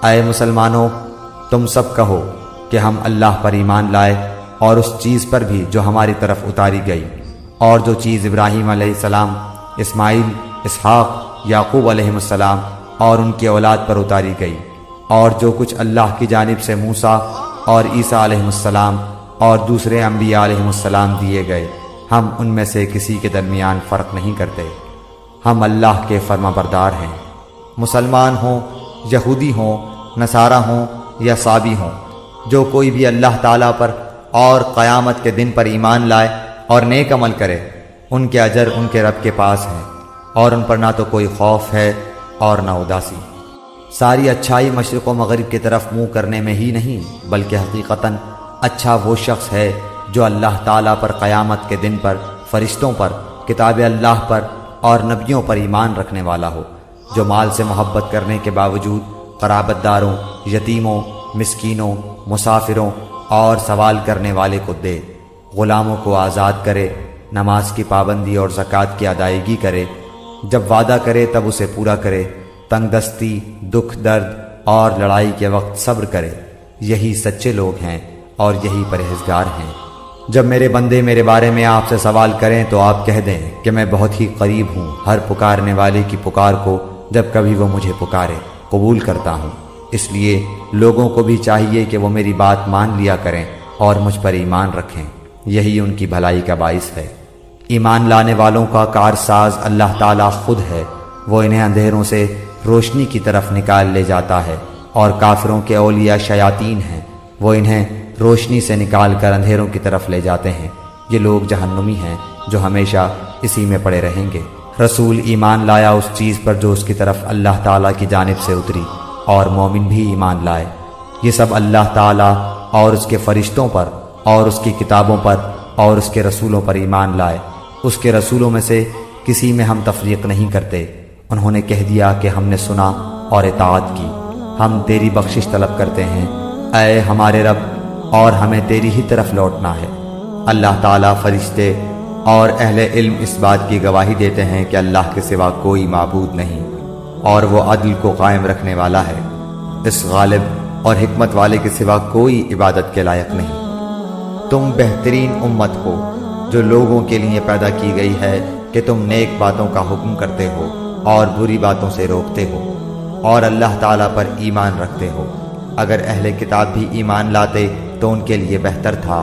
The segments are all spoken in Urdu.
اے مسلمانوں، تم سب کہو کہ ہم اللہ پر ایمان لائے اور اس چیز پر بھی جو ہماری طرف اتاری گئی، اور جو چیز ابراہیم علیہ السلام، اسماعیل، اسحاق، یعقوب علیہ السلام اور ان کی اولاد پر اتاری گئی، اور جو کچھ اللہ کی جانب سے موسیٰ اور عیسیٰ علیہ السلام اور دوسرے انبیاء علیہ السلام دیے گئے، ہم ان میں سے کسی کے درمیان فرق نہیں کرتے۔ ہم اللہ کے فرما بردار ہیں۔ مسلمان ہوں، یہودی ہوں، نصارہ ہوں یا صابی ہوں، جو کوئی بھی اللہ تعالیٰ پر اور قیامت کے دن پر ایمان لائے اور نیک عمل کرے، ان کے اجر ان کے رب کے پاس ہے، اور ان پر نہ تو کوئی خوف ہے اور نہ اداسی۔ ساری اچھائی مشرق و مغرب کی طرف منہ کرنے میں ہی نہیں، بلکہ حقیقتاً اچھا وہ شخص ہے جو اللہ تعالیٰ پر قیامت کے دن پر، فرشتوں پر، کتاب اللہ پر اور نبیوں پر ایمان رکھنے والا ہو، جو مال سے محبت کرنے کے باوجود قرابت داروں، یتیموں، مسکینوں، مسافروں اور سوال کرنے والے کو دے، غلاموں کو آزاد کرے، نماز کی پابندی اور زکوٰۃ کی ادائیگی کرے، جب وعدہ کرے تب اسے پورا کرے، تنگ دستی، دکھ درد اور لڑائی کے وقت صبر کرے۔ یہی سچے لوگ ہیں اور یہی پرہیزگار ہیں۔ جب میرے بندے میرے بارے میں آپ سے سوال کریں تو آپ کہہ دیں کہ میں بہت ہی قریب ہوں، ہر پکارنے والے کی پکار کو جب کبھی وہ مجھے پکارے قبول کرتا ہوں۔ اس لیے لوگوں کو بھی چاہیے کہ وہ میری بات مان لیا کریں اور مجھ پر ایمان رکھیں، یہی ان کی بھلائی کا باعث ہے۔ ایمان لانے والوں کا کارساز اللہ تعالیٰ خود ہے، وہ انہیں اندھیروں سے روشنی کی طرف نکال لے جاتا ہے، اور کافروں کے اولیاء شیاطین ہیں، وہ انہیں روشنی سے نکال کر اندھیروں کی طرف لے جاتے ہیں۔ یہ لوگ جہنمی ہیں جو ہمیشہ اسی میں پڑے رہیں گے۔ رسول ایمان لایا اس چیز پر جو اس کی طرف اللہ تعالیٰ کی جانب سے اتری، اور مومن بھی ایمان لائے۔ یہ سب اللہ تعالیٰ اور اس کے فرشتوں پر اور اس کی کتابوں پر اور اس کے رسولوں پر ایمان لائے۔ اس کے رسولوں میں سے کسی میں ہم تفریق نہیں کرتے۔ انہوں نے کہہ دیا کہ ہم نے سنا اور اطاعت کی، ہم تیری بخشش طلب کرتے ہیں، اے ہمارے رب، اور ہمیں تیری ہی طرف لوٹنا ہے۔ اللہ تعالیٰ، فرشتے اور اہل علم اس بات کی گواہی دیتے ہیں کہ اللہ کے سوا کوئی معبود نہیں، اور وہ عدل کو قائم رکھنے والا ہے۔ اس غالب اور حکمت والے کے سوا کوئی عبادت کے لائق نہیں۔ تم بہترین امت ہو جو لوگوں کے لیے پیدا کی گئی ہے کہ تم نیک باتوں کا حکم کرتے ہو اور بری باتوں سے روکتے ہو، اور اللہ تعالیٰ پر ایمان رکھتے ہو۔ اگر اہل کتاب بھی ایمان لاتے تو ان کے لیے بہتر تھا،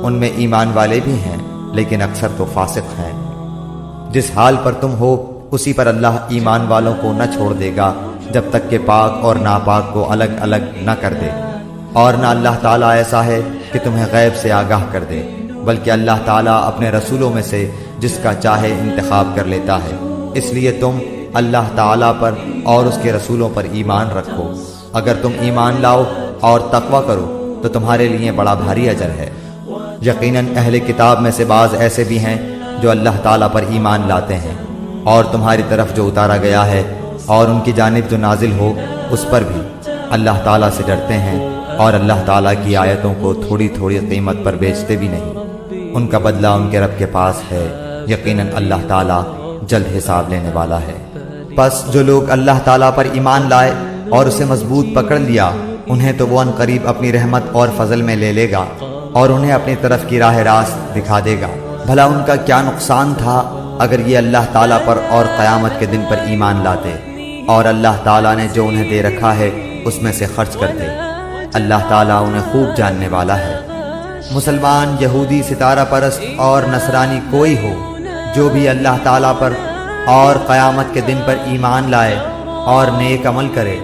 ان میں ایمان والے بھی ہیں لیکن اکثر تو فاسق ہیں۔ جس حال پر تم ہو اسی پر اللہ ایمان والوں کو نہ چھوڑ دے گا جب تک کہ پاک اور ناپاک کو الگ الگ نہ کر دے، اور نہ اللہ تعالیٰ ایسا ہے کہ تمہیں غیب سے آگاہ کر دے، بلکہ اللہ تعالیٰ اپنے رسولوں میں سے جس کا چاہے انتخاب کر لیتا ہے۔ اس لیے تم اللہ تعالیٰ پر اور اس کے رسولوں پر ایمان رکھو۔ اگر تم ایمان لاؤ اور تقوی کرو تو تمہارے لیے بڑا بھاری اجر ہے۔ یقیناً اہل کتاب میں سے بعض ایسے بھی ہیں جو اللہ تعالیٰ پر ایمان لاتے ہیں، اور تمہاری طرف جو اتارا گیا ہے اور ان کی جانب جو نازل ہو اس پر بھی اللہ تعالیٰ سے ڈرتے ہیں، اور اللہ تعالیٰ کی آیتوں کو تھوڑی تھوڑی قیمت پر بیچتے بھی نہیں۔ ان کا بدلہ ان کے رب کے پاس ہے، یقیناً اللہ تعالیٰ جلد حساب لینے والا ہے۔ پس جو لوگ اللہ تعالیٰ پر ایمان لائے اور اسے مضبوط پکڑ لیا، انہیں تو وہ ان قریب اپنی رحمت اور فضل میں لے لے گا، اور انہیں اپنی طرف کی راہ راست دکھا دے گا۔ بھلا ان کا کیا نقصان تھا اگر یہ اللہ تعالیٰ پر اور قیامت کے دن پر ایمان لاتے، اور اللہ تعالیٰ نے جو انہیں دے رکھا ہے اس میں سے خرچ کرتے۔ اللہ تعالیٰ انہیں خوب جاننے والا ہے۔ مسلمان، یہودی، ستارہ پرست اور نصرانی کوئی ہو، جو بھی اللہ تعالیٰ پر اور قیامت کے دن پر ایمان لائے اور نیک عمل کرے،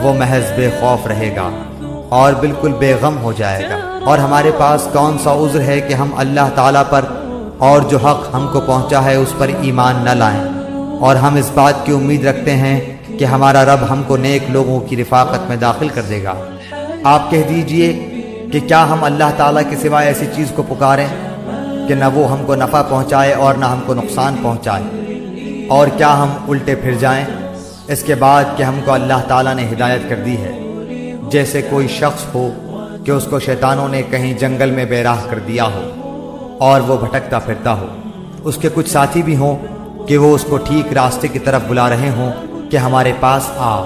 وہ محض بے خوف رہے گا اور بالکل بے غم ہو جائے گا۔ اور ہمارے پاس کون سا عذر ہے کہ ہم اللہ تعالیٰ پر اور جو حق ہم کو پہنچا ہے اس پر ایمان نہ لائیں، اور ہم اس بات کی امید رکھتے ہیں کہ ہمارا رب ہم کو نیک لوگوں کی رفاقت میں داخل کر دے گا۔ آپ کہہ دیجئے کہ کیا ہم اللہ تعالیٰ کے سوا ایسی چیز کو پکاریں کہ نہ وہ ہم کو نفع پہنچائے اور نہ ہم کو نقصان پہنچائے، اور کیا ہم الٹے پھر جائیں اس کے بعد کہ ہم کو اللہ تعالیٰ نے ہدایت کر دی ہے؟ جیسے کوئی شخص ہو کہ اس کو شیطانوں نے کہیں جنگل میں بے راہ کر دیا ہو اور وہ بھٹکتا پھرتا ہو، اس کے کچھ ساتھی بھی ہوں کہ وہ اس کو ٹھیک راستے کی طرف بلا رہے ہوں کہ ہمارے پاس آ،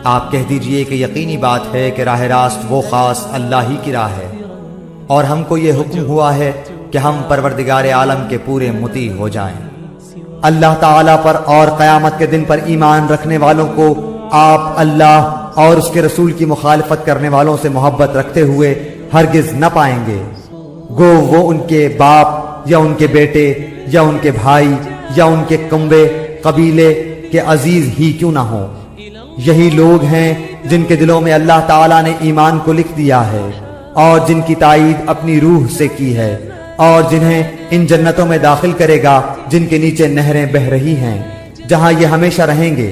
آپ کہہ دیجئے کہ یقینی بات ہے کہ راہ راست وہ خاص اللہ ہی کی راہ ہے، اور ہم کو یہ حکم ہوا ہے کہ ہم پروردگار عالم کے پورے مطیع ہو جائیں۔ اللہ تعالیٰ پر اور قیامت کے دن پر ایمان رکھنے والوں کو آپ اللہ اور اس کے رسول کی مخالفت کرنے والوں سے محبت رکھتے ہوئے ہرگز نہ پائیں گے، گو وہ ان کے باپ یا ان کے بیٹے یا ان کے بھائی یا ان کے کنبے قبیلے کے عزیز ہی کیوں نہ ہوں۔ یہی لوگ ہیں جن کے دلوں میں اللہ تعالیٰ نے ایمان کو لکھ دیا ہے اور جن کی تائید اپنی روح سے کی ہے، اور جنہیں ان جنتوں میں داخل کرے گا جن کے نیچے نہریں بہہ رہی ہیں، جہاں یہ ہمیشہ رہیں گے۔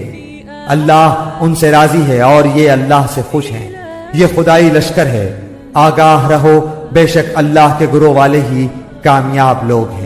اللہ ان سے راضی ہے اور یہ اللہ سے خوش ہیں۔ یہ خدائی لشکر ہے، آگاہ رہو، بے شک اللہ کے گروہ والے ہی کامیاب لوگ ہیں۔